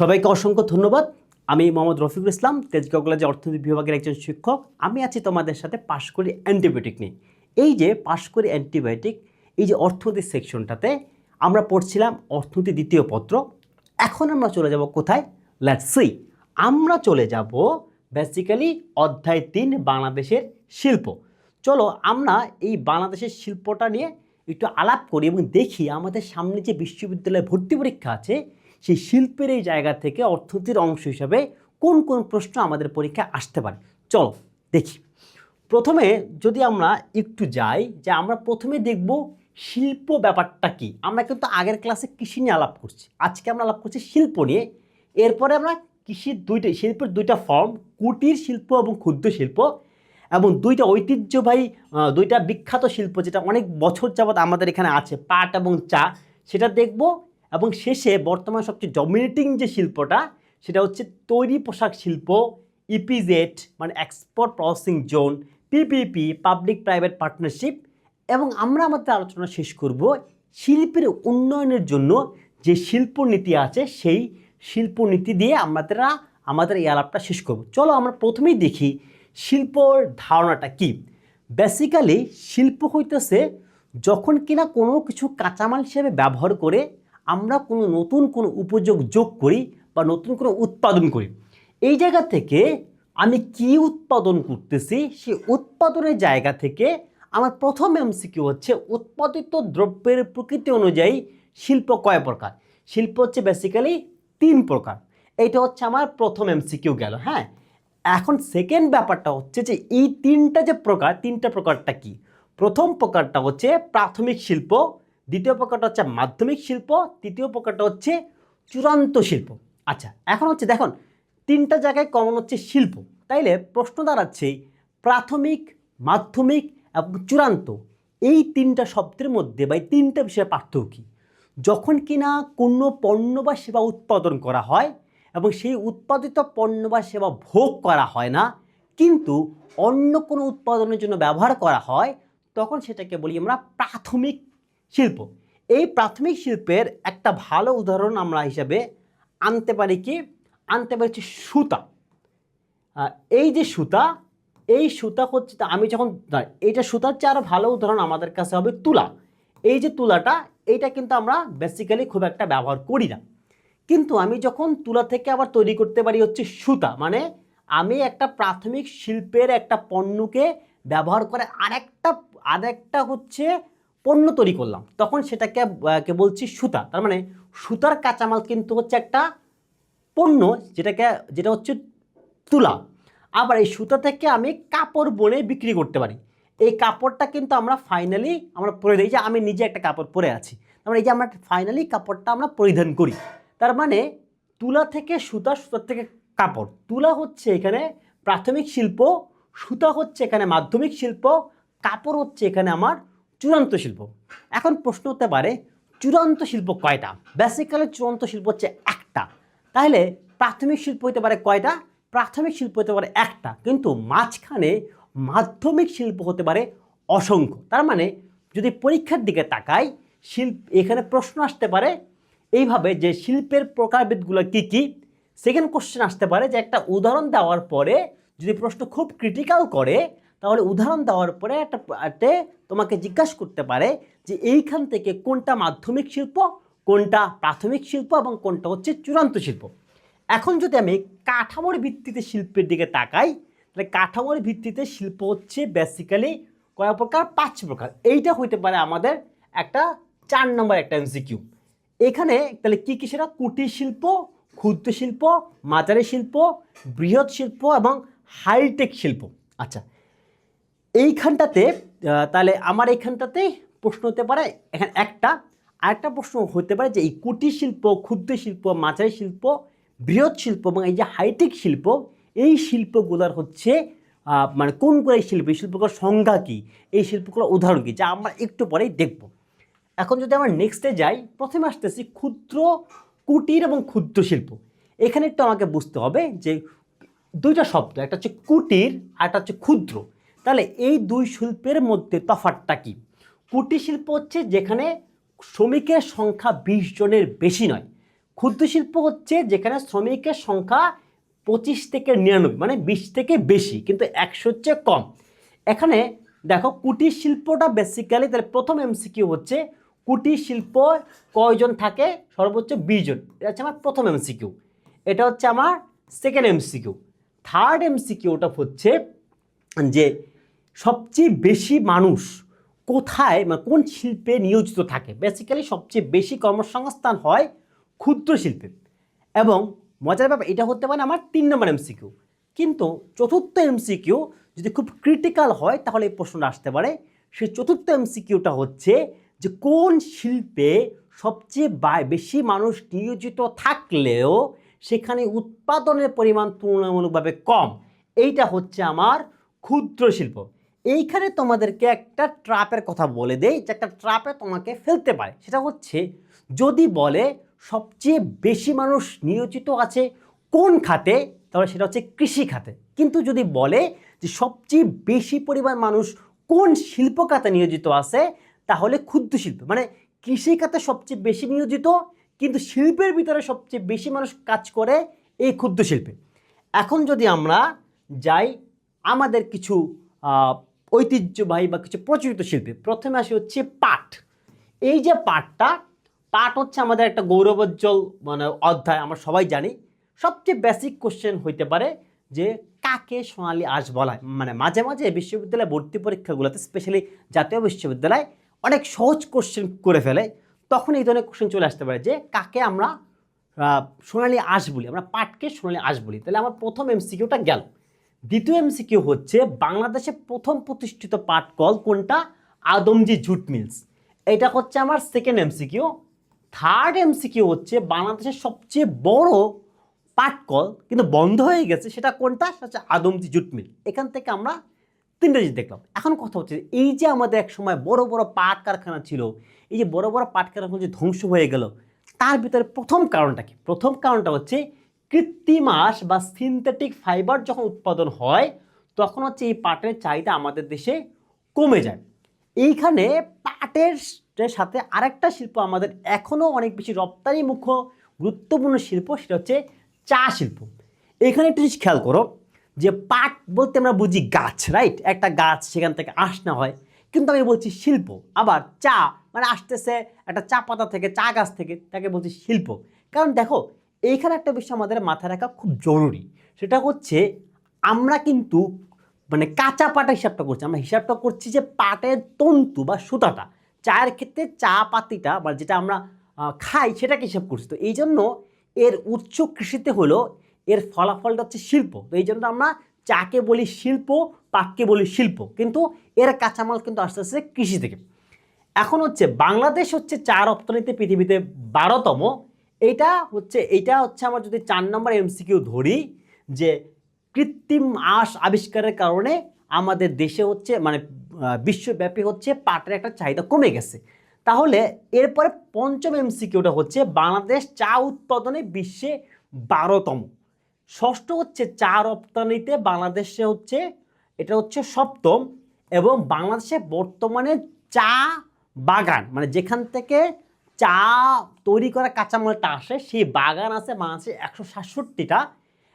সবাইকে অসংখ্য ধন্যবাদ। আমি মোহাম্মদ রফিকুল ইসলাম, তেজগাঁও কলেজে অর্থনীতি বিভাগের একজন শিক্ষক। আমি আছি তোমাদের সাথে পাশ করি অ্যান্টিবায়োটিক নিয়ে। এই যে পাশ করি অ্যান্টিবায়োটিক, এই যে অর্থনীতি সেকশনটাতে আমরা পড়ছিলাম অর্থনীতি দ্বিতীয় পত্র। এখন আমরা চলে যাব কোথায়? Let's see. আমরা চলে যাব বেসিক্যালি অধ্যায় 3 বাংলাদেশের শিল্প। চলো আমরা এই বাংলাদেশের শিল্পটা নিয়ে একটু আলাপ করি এবং দেখি আমাদের সামনে যে বিশ্ববিদ্যালয়ে ভর্তি পরীক্ষা আছে সেই শিল্পের এই জায়গা থেকে অর্থনীতির অংশ হিসাবে কোন কোন প্রশ্ন আমাদের পরীক্ষায় আসতে পারে। চলো দেখি। প্রথমে যদি আমরা একটু যাই, যে আমরা প্রথমে দেখব শিল্প ব্যাপারটা কি। আমরা কিন্তু আগের ক্লাসে কৃষি নিয়ে আলাপ করছি, আজকে আমরা আলাপ করছি শিল্প নিয়ে। এরপরে আমরা শিল্পের দুইটা ফর্ম, কুটির শিল্প এবং ক্ষুদ্র শিল্প, এবং দুইটা ঐতিহ্যবাহী দুইটা বিখ্যাত শিল্প যেটা অনেক বছর যাবৎ আমাদের এখানে আছে, পাট এবং চা, সেটা দেখব। এবং শেষে বর্তমানে সবচেয়ে ডমিনেটিং যে শিল্পটা সেটা হচ্ছে তৈরি পোশাক শিল্প, ইপিজেড মানে export processing zone, PPP public private partnership. এবং আমরা আমাদের আলোচনা শেষ করব শিল্পের উন্নয়নের জন্য যে শিল্পনীতি আছে সেই শিল্পনীতি দিয়ে আমাদের এই আলাপটা শেষ করব। চলো আমরা প্রথমেই দেখি শিল্পর ধারণাটা কি। বেসিক্যালি শিল্প হইতেছে যখন কিনা কোনো কিছু কাঁচামাল হিসেবে ব্যবহার করে আমরা নতুন কোনো উপযোগ যোগ করি বা নতুন কোনো উৎপাদন করি। এই জায়গা থেকে আমি কি উৎপাদন করতেছি, সেই উৎপাদনের জায়গা থেকে আমার প্রথম এমসিকিউ হচ্ছে উৎপাদিত দ্রব্যের প্রকৃতি অনুযায়ী শিল্প কয় প্রকার। শিল্প হচ্ছে বেসিক্যালি 3 প্রকার। এইটা হচ্ছে আমার প্রথম এমসিকিউ গেল। হ্যাঁ, এখন সেকেন্ড ব্যাপারটা হচ্ছে যে এই তিনটা প্রকারটা কি। প্রথম প্রকারটা হচ্ছে প্রাথমিক শিল্প, দ্বিতীয় প্রকারটা হচ্ছে মাধ্যমিক শিল্প, তৃতীয় প্রকারটা হচ্ছে চূড়ান্ত শিল্প। আচ্ছা, এখন হচ্ছে দেখুন 3টা জায়গায় কমন হচ্ছে শিল্প, তাইলে প্রশ্ন দাঁড়াচ্ছে প্রাথমিক, মাধ্যমিক এবং চূড়ান্ত এই 3টা শব্দের মধ্যে বা এই 3টা বিষয়ের পার্থক্য কী। যখন কিনা কোনো পণ্য বা সেবা উৎপাদন করা হয় এবং সেই উৎপাদিত পণ্য বা সেবা ভোগ করা হয় না, কিন্তু অন্য কোনো উৎপাদনের জন্য ব্যবহার করা হয়, তখন সেটাকে বলি আমরা প্রাথমিক শিল্প। এই প্রাথমিক শিল্পের একটা ভালো উদাহরণ আমরা হিসাবে আনতে পারি হচ্ছে সুতা। এই যে সুতা, এই সুতা হচ্ছে, আমি যখন এইটা সুতার চেয়ে আরও ভালো উদাহরণ আমাদের কাছে হবে তুলা। এই যে তুলাটা, এইটা কিন্তু আমরা বেসিক্যালি খুব একটা ব্যবহার করি না, কিন্তু আমি যখন তুলা থেকে আবার তৈরি করতে পারি হচ্ছে সুতা, মানে আমি একটা প্রাথমিক শিল্পের একটা পণ্যকে ব্যবহার করে আরেকটা হচ্ছে পণ্য তৈরি করলাম, তখন সেটাকে বলছি সুতা। তার মানে সুতার কাঁচামাল কিন্তু হচ্ছে একটা পণ্য, যেটা হচ্ছে তুলা। আবার এই সুতা থেকে আমি কাপড় বনে বিক্রি করতে পারি। এই কাপড়টা কিন্তু আমরা ফাইনালি পরে দিই, যে আমি নিজে একটা কাপড় পরে আছি, তার মানে এই যে আমরা ফাইনালি কাপড়টা আমরা পরিধান করি। তার মানে তুলা থেকে সুতা, সুতার থেকে কাপড়। তুলা হচ্ছে এখানে প্রাথমিক শিল্প, সুতা হচ্ছে এখানে মাধ্যমিক শিল্প, কাপড় হচ্ছে এখানে আমার চূড়ান্ত শিল্প। এখন প্রশ্ন হতে পারে চূড়ান্ত শিল্প কয়টা? বেসিক্যালি চূড়ান্ত শিল্প হচ্ছে একটা। তাহলে প্রাথমিক শিল্প হতে পারে কয়টা? প্রাথমিক শিল্প হতে পারে একটা, কিন্তু মাঝখানে মাধ্যমিক শিল্প হতে পারে অসংখ্য। তার মানে যদি পরীক্ষার দিকে তাকাই, এখানে প্রশ্ন আসতে পারে এইভাবে যে শিল্পের প্রকারভেদগুলো কি কি। সেকেন্ড কোশ্চেন আসতে পারে যে একটা উদাহরণ দেওয়ার পরে যদি প্রশ্ন খুব ক্রিটিক্যাল করে, তাহলে উদাহরণ দেওয়ার পরে একটা তোমাকে জিজ্ঞাসা করতে পারে যে এইখান থেকে কোনটা মাধ্যমিক শিল্প, কোনটা প্রাথমিক শিল্প এবং কোনটা হচ্ছে চূড়ান্ত শিল্প। এখন যদি আমি কাঠামোর ভিত্তিতে শিল্পের দিকে তাকাই, তাহলে কাঠামোর ভিত্তিতে শিল্প হচ্ছে বেসিক্যালি কয় প্রকার? 5 প্রকার। এইটা হইতে পারে আমাদের একটা 4 নম্বর একটা এমসিকিউ। এখানে তাহলে কি কি সেটা? কুটির শিল্প, ক্ষুদ্র শিল্প, মাঝারি শিল্প, বৃহৎ শিল্প এবং হাইটেক শিল্প। আচ্ছা, এইখানটাতে তাহলে আমার এইখানটাতে প্রশ্ন হতে পারে এখানে আরেকটা প্রশ্ন হতে পারে যে এই কুটির শিল্প, ক্ষুদ্র শিল্প, মাঝারি শিল্প, বৃহৎ শিল্প এবং এই যে হাইটেক শিল্প, এই শিল্পগুলোর হচ্ছে মানে কোনগুলো এই শিল্পগুলোর সংজ্ঞা কী, এই শিল্পগুলোর উদাহরণ কী, যা আমরা একটু পরেই দেখব। এখন যদি আমরা নেক্সটে যাই, প্রথমে আসতেছি কুটির এবং ক্ষুদ্র শিল্প। এখানে একটু আমাকে বুঝতে হবে যে দুইটা শব্দ, একটা হচ্ছে কুটির আর একটা হচ্ছে ক্ষুদ্র। তাহলে এই দুই শিল্পের মধ্যে তফাৎটা কি? কুটির শিল্প হচ্ছে যেখানে শ্রমিকের সংখ্যা 20 জনের বেশি নয়। ক্ষুদ্র শিল্প হচ্ছে যেখানে শ্রমিকের সংখ্যা 25 থেকে 99, মানে 20 থেকে বেশি, কিন্তু 100 হচ্ছে কম। এখানে দেখো কুটির শিল্পটা বেসিক্যালি, তাহলে প্রথম এমসিকিউ হচ্ছে কুটির শিল্প কয়জন থাকে, সর্বোচ্চ 20 জন। এটা হচ্ছে আমার প্রথম এমসিকিউ। এটা হচ্ছে আমার সেকেন্ড এমসিকিউ। থার্ড এমসিকিউটা হচ্ছে যে সবচেয়ে বেশি মানুষ কোথায়, মানে কোন শিল্পে নিয়োজিত থাকে। বেসিক্যালি সবচেয়ে বেশি কর্মসংস্থান হয় ক্ষুদ্র শিল্পে। এবং মজার ব্যাপার এটা হতে পারে আমার 3 নম্বর এমসিকিউ। কিন্তু চতুর্থ এমসিকিউ যদি খুব ক্রিটিক্যাল হয় তাহলে এই প্রশ্নটা আসতে পারে। সেই চতুর্থ এমসিকিউটা হচ্ছে যে কোন শিল্পে সবচেয়ে বেশি মানুষ নিয়োজিত থাকলেও সেখানে উৎপাদনের পরিমাণ তুলনামূলকভাবে কম। এইটা হচ্ছে আমার ক্ষুদ্র শিল্প। এইখানে তোমাদেরকে একটা ট্র্যাপের কথা বলে দেই, যে একটা ট্র্যাপে তোমাকে ফেলতে পারে। সেটা হচ্ছে যদি বলে সবচেয়ে বেশি মানুষ নিয়োজিত আছে কোন খাতে, তাহলে সেটা হচ্ছে কৃষি খাতে। কিন্তু যদি বলে যে সবচেয়ে বেশি পরিমাণ মানুষ কোন শিল্প খাতে নিয়োজিত আছে, তাহলে ক্ষুদ্র শিল্প, মানে কৃষি খাতে সবচেয়ে বেশি নিয়োজিত কিন্তু শিল্পের ভিতরে সবচেয়ে বেশি মানুষ কাজ করে এই ক্ষুদ্র শিল্পে। এখন যদি আমরা যাই আমাদের কিছু ঐতিহ্যবাহী বা কিছু প্রচলিত শিল্পে, প্রথমে আসি হচ্ছে পাট। এই যে পাট হচ্ছে আমাদের একটা গৌরবোজ্জ্বল মানে অধ্যায়, আমরা সবাই জানি। সবচেয়ে বেসিক কোশ্চেন হইতে পারে যে কাকে সোনালী আঁশ বলা হয়। মানে মাঝে মাঝে বিশ্ববিদ্যালয় ভর্তি পরীক্ষাগুলোতে, স্পেশালি জাতীয় বিশ্ববিদ্যালয় অনেক সহজ কোশ্চেন করে ফেলে, তখন এই ধরনের কোশ্চেন চলে আসতে পারে যে কাকে আমরা সোনালী আঁশ বলি, আমরা পাটকে সোনালী আঁশ বলি। তাহলে আমার প্রথম এমসিকিউটা গেল। দ্বিতীয় এমসিকিউ হচ্ছে বাংলাদেশে প্রথম প্রতিষ্ঠিত পাট কল কোনটা, আদমজি জুট মিলস। এটা হচ্ছে আমার সেকেন্ড এমসিকিউ। থার্ড এমসিকিউ হচ্ছে বাংলাদেশের সবচেয়ে বড় পাট কল কিন্তু বন্ধ হয়ে গেছে, সেটা কোনটা, সেটা হচ্ছে আদমজি জুট মিল। এখান থেকে আমরা 3টা জিনিস দেখলাম। এখন কথা হচ্ছে এই যে আমাদের এক সময় বড় বড় পাট কারখানা ছিল, এই যে বড় বড় পাট কারখানা যে ধ্বংস হয়ে গেল, তার ভিতরে প্রথম কারণটা কি? প্রথম কারণটা হচ্ছে কৃত্রিম আঁশ বা সিনথেটিক ফাইবার যখন উৎপাদন হয় তখন হচ্ছে এই পাটের চাহিদা আমাদের দেশে কমে যায়। এইখানে পাটের সাথে আরেকটা শিল্প আমাদের এখনও অনেক বেশি রপ্তানিমুখ গুরুত্বপূর্ণ শিল্প, সেটা হচ্ছে চা শিল্প। এখানে একটু জিনিস খেয়াল করো যে পাট বলতে আমরা বুঝি গাছ, রাইট, একটা গাছ, সেখান থেকে আঁশ না হয়। কিন্তু আমি বলছি শিল্প। আবার চা মানে আসতেছে একটা চা পাতা থেকে, চা গাছ থেকে, তাকে বলছি শিল্প। কারণ দেখো এইখানে একটা বিষয় আমাদের মাথায় রাখা খুব জরুরি, সেটা হচ্ছে আমরা কিন্তু মানে কাঁচা পাটের হিসাবটা করছি, আমরা হিসাবটা করছি যে পাটের তন্তু বা সুতাটা। চায়ের ক্ষেত্রে চা পাতিটা বা যেটা আমরা খাই সেটাকে হিসাব করছি। তো এই জন্য এর উচ্চ কৃষিতে হলো এর ফলাফলটা হচ্ছে শিল্প। তো এই জন্য আমরা চাকে বলি শিল্প, পাটকে বলি শিল্প, কিন্তু এর কাঁচামাল কিন্তু আস্তে আস্তে কৃষি থেকে। এখন হচ্ছে বাংলাদেশ হচ্ছে চা রপ্তানিতে পৃথিবীতে 12তম। এইটা হচ্ছে আমার যদি 4 নম্বর এমসিকিউ ধরি যে কৃত্রিম আঁশ আবিষ্কারের কারণে আমাদের দেশে হচ্ছে মানে বিশ্বব্যাপী হচ্ছে পাটের একটা চাহিদা কমে গেছে। তাহলে এরপরে পঞ্চম এমসিকিউটা হচ্ছে বাংলাদেশ চা উৎপাদনে বিশ্বে 12তম। ষষ্ঠ হচ্ছে চা রপ্তানিতে বাংলাদেশে হচ্ছে এটা হচ্ছে 7ম। এবং বাংলাদেশে বর্তমানে চা বাগান মানে যেখান থেকে চা তৈরি করা কাঁচামালটা আসে সেই বাগান আছে বাংলাদেশে 167টা।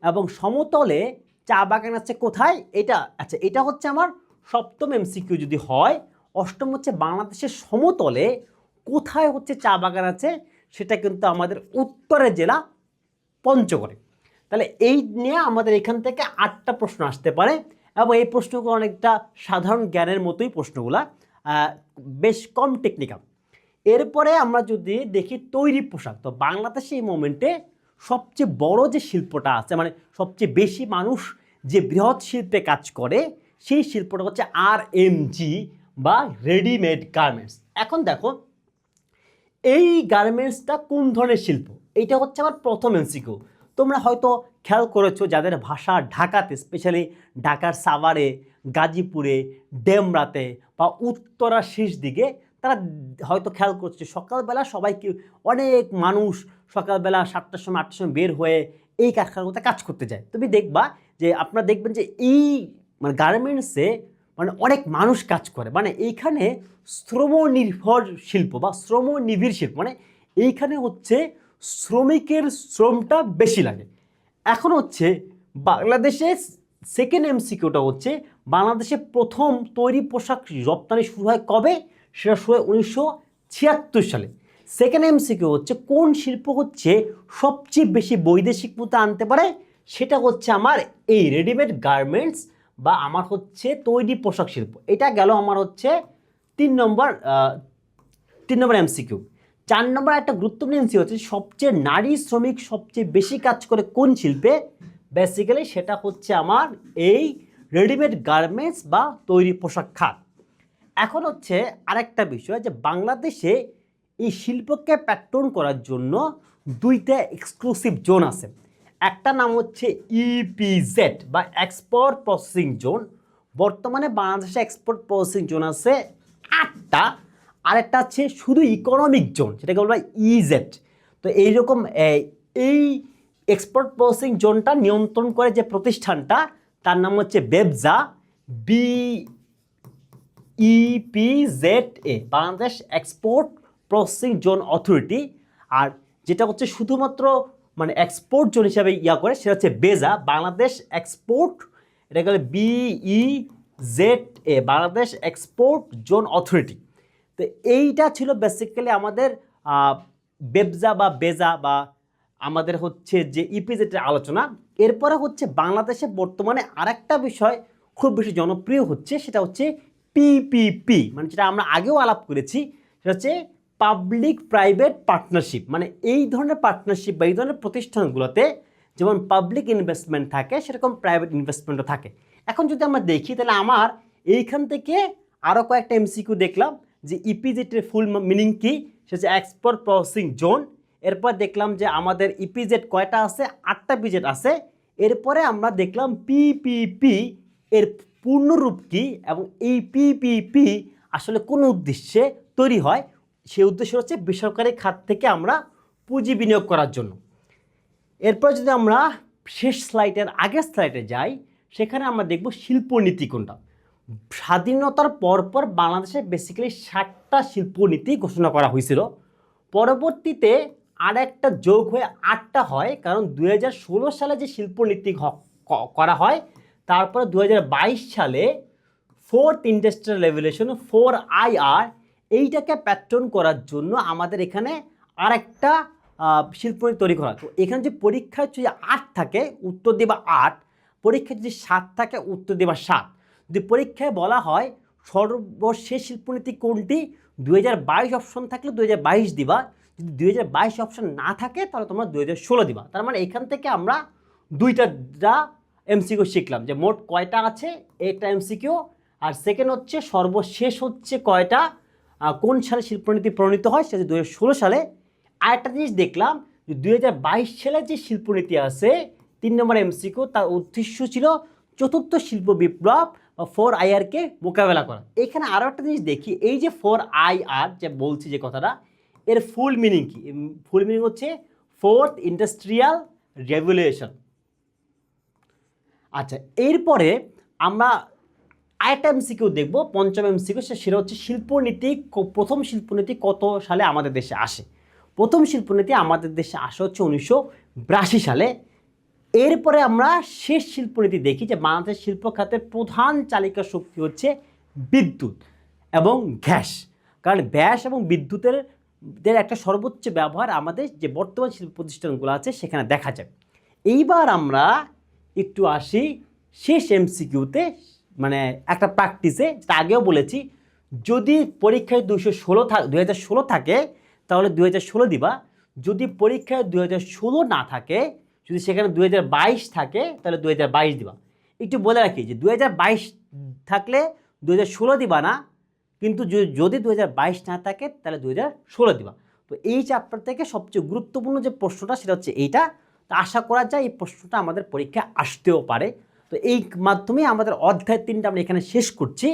এবং সমতলে চা বাগান আছে কোথায়, এটা আচ্ছা এটা হচ্ছে আমার 7ম এমসিকিউ যদি হয়। অষ্টম হচ্ছে বাংলাদেশের সমতলে কোথায় হচ্ছে চা বাগান আছে, সেটা কিন্তু আমাদের উত্তরের জেলা পঞ্চগড়ে। তাহলে এই নিয়ে আমাদের এখান থেকে 8টা প্রশ্ন আসতে পারে এবং এই প্রশ্নগুলো অনেকটা সাধারণ জ্ঞানের মতোই প্রশ্নগুলা, বেশ কম টেকনিক্যাল। এরপরে আমরা যদি দেখি তৈরি পোশাক, তো বাংলাদেশে এই মোমেন্টে সবচেয়ে বড় যে শিল্পটা আছে মানে সবচেয়ে বেশি মানুষ যে বৃহৎ শিল্পে কাজ করে সেই শিল্পটা হচ্ছে RMG বা রেডিমেড গার্মেন্টস। এখন দেখো এই গার্মেন্টসটা কোন ধরনের শিল্প, এইটা হচ্ছে আমার প্রথম এমসিকিউ। তোমরা হয়তো খেয়াল করেছো যাদের ভাষা ঢাকাতে, স্পেশালি ঢাকার সাভারে, গাজীপুরে, ডেমরাতে বা উত্তরার শেষ দিকে, তারা হয়তো খেয়াল করছে সকালবেলা সবাইকে অনেক মানুষ সকালবেলা 7টার সময় 8টার সময় বের হয়ে এই কারখানাগুলোতে কাজ করতে যায়। তুমি দেখবা যে আপনারা দেখবেন যে এই মানে গার্মেন্টসে মানে অনেক মানুষ কাজ করে, মানে এইখানে শ্রম নির্ভর শিল্প বা শ্রম নিবিড় শিল্প, মানে এইখানে হচ্ছে শ্রমিকের শ্রমটা বেশি লাগে। এখন হচ্ছে বাংলাদেশে সেকেন্ড এমসিকিউটা হচ্ছে বাংলাদেশে প্রথম তৈরি পোশাক রপ্তানি শুরু হয় কবে? সেটা শুরু হয় 1976 সালে। সেকেন্ড এমসিকিউ হচ্ছে কোন শিল্প হচ্ছে সবচেয়ে বেশি বৈদেশিক মুদ্রা আনতে পারে? সেটা হচ্ছে আমার এই রেডিমেড গার্মেন্টস বা আমার হচ্ছে তৈরি পোশাক শিল্প। এটা গেল আমার হচ্ছে 3 নম্বর এমসিকিউ। 4 নম্বর একটা গুরুত্বপূর্ণ এমসিকিউ হচ্ছে সবচেয়ে নারী শ্রমিক সবচেয়ে বেশি কাজ করে কোন শিল্পে? বেসিক্যালি সেটা হচ্ছে আমার এই রেডিমেড গার্মেন্টস বা তৈরি পোশাক খাত। এখন হচ্ছে আরেকটা বিষয় যে বাংলাদেশে এই শিল্পকে প্যাটার্ন করার জন্য দুইটা এক্সক্লুসিভ জোন আছে। একটা নাম হচ্ছে ইপিজেড বা এক্সপোর্ট প্রসেসিং জোন। বর্তমানে বাংলাদেশে এক্সপোর্ট প্রসেসিং জোন আছে 8টা। আরেকটা আছে শুধু ইকোনমিক জোন, সেটাকে বলা হয় ইজেড। তো এইরকম এই এক্সপোর্ট প্রসেসিং জোনটা নিয়ন্ত্রণ করে যে প্রতিষ্ঠানটা, তার নাম হচ্ছে BEPZA, BEPZA, Bangladesh export processing zone authority. আর যেটা হচ্ছে শুধুমাত্র মানে এক্সপোর্ট জোন হিসাবে করে সেটা হচ্ছে বেজা, বাংলাদেশ এক্সপোর্ট, এটা গেলে BEZA, Bangladesh export zone authority. তো এইটা ছিল বেসিক্যালি আমাদের বেবজা বা বেজা বা আমাদের হচ্ছে যে ইপিজেটের আলোচনা। এরপরে হচ্ছে বাংলাদেশে বর্তমানে আরেকটা বিষয় খুব বেশি জনপ্রিয় হচ্ছে, সেটা হচ্ছে পিপিপি, মানে যেটা আমরা আগেও আলাপ করেছি, সেটা হচ্ছে পাবলিক প্রাইভেট পার্টনারশিপ। মানে এই ধরনের পার্টনারশিপ বা এই ধরনের প্রতিষ্ঠানগুলোতে যেমন পাবলিক ইনভেস্টমেন্ট থাকে সেরকম প্রাইভেট ইনভেস্টমেন্টও থাকে। এখন যদি আমরা দেখি তাহলে আমার এইখান থেকে আরও কয়েকটা এমসিকিউ দেখলাম যে ইপিজেটের ফুল মিনিং কি, সেটা হচ্ছে এক্সপোর্ট প্রসেসিং জোন। এরপর দেখলাম যে আমাদের ইপিজেড কয়টা আছে, 8টা পিজেড আছে। এরপরে আমরা দেখলাম পিপিপি এর পূর্ণরূপ কি এবং এই পিপিপি আসলে কোন উদ্দেশ্যে তৈরি হয়। সেই উদ্দেশ্য হচ্ছে বেসরকারি খাত থেকে আমরা পুঁজি বিনিয়োগ করার জন্য। এরপর যদি আমরা শেষ স্লাইডের আগের স্লাইডে যাই, সেখানে আমরা দেখব শিল্পনীতি কোনটা। স্বাধীনতার পরপর বাংলাদেশে বেসিক্যালি 7টা শিল্পনীতি ঘোষণা করা হয়েছিল। পরবর্তীতে আর একটা যোগ হয়ে 8টা হয়, কারণ 2016 সালে যে শিল্পনীতি করা হয়, তারপরে 2022 সালে 4th ইন্ডাস্ট্রিয়াল রেভলিউশন 4IR এইটাকে প্যাটার্ন করার জন্য আমাদের এখানে আরেকটা শিল্পনীতি তৈরি করা। তো এখানে যে পরীক্ষায় যদি 8 থাকে উত্তর দেবা 8, পরীক্ষায় যদি 7 থাকে উত্তর দেবা 7। যদি পরীক্ষায় বলা হয় সর্বশেষ শিল্পনীতি কোনটি, 2022 অপশন থাকলে 2022 দিবা, যদি 2022 অপশন না থাকে তাহলে তোমরা 2016 দিবা। তার মানে এখান থেকে আমরা দুইটা এমসিকিউ শিখলাম যে মোট কয়টা আছে একটা এমসিকিউ, আর সেকেন্ড হচ্ছে সর্বশেষ হচ্ছে কয়টা কোন সালে শিল্পনীতি প্রণীত হয়, সেটা 2016 সালে। আরেকটা জিনিস দেখলাম যে 2022 সালে যে শিল্পনীতি আছে 3 নম্বর এমসিকিউ, তার উদ্দেশ্য ছিল চতুর্থ শিল্প বিপ্লব বা 4IRকে মোকাবেলা করা। এখানে আরও একটা জিনিস দেখি, এই যে 4IR যে বলছি যে কথাটা, এর ফুল মিনিং কি? ফুল মিনিং হচ্ছে 4th ইন্ডাস্ট্রিয়াল রেভলিউশন। আচ্ছা, এরপরে আমরা আরেকটা এমসিকিউ দেখব, পঞ্চম এমসিকিউ, সেটা হচ্ছে শিল্পনীতি, প্রথম শিল্পনীতি কত সালে আমাদের দেশে আসে? প্রথম শিল্পনীতি আমাদের দেশে আসে হচ্ছে 1982 সালে। এরপরে আমরা শেষ শিল্পনীতি দেখি যে বাংলাদেশ শিল্প খাতের প্রধান চালিকা শক্তি হচ্ছে বিদ্যুৎ এবং গ্যাস, কারণ গ্যাস এবং বিদ্যুতের একটা সর্বোচ্চ ব্যবহার আমাদের যে বর্তমান শিল্প প্রতিষ্ঠানগুলো আছে সেখানে দেখা যায়। এইবার আমরা একটু আসি শেষ এমসিকিউতে, মানে একটা প্র্যাকটিসে, যেটা আগেও বলেছি, যদি পরীক্ষায় 2016 থাকে তাহলে 2016 দিবা, যদি পরীক্ষায় 2016 না থাকে, যদি সেখানে 2022 থাকে তাহলে 2022 দিবা। একটু বলে রাখি যে 2022 থাকলে 2016 দিবা না, কিন্তু যদি 2022 না থাকে তাহলে 2016 দিবা। তো এই চ্যাপ্টার থেকে সবচেয়ে গুরুত্বপূর্ণ যে প্রশ্নটা সেটা হচ্ছে এইটা। তো আশা করা যায় এই প্রশ্নটা আমাদের পরীক্ষায় আসতেও পারে। তো এই মাধ্যমে আমাদের অধ্যায় 3টা আমরা এখানে শেষ করছি।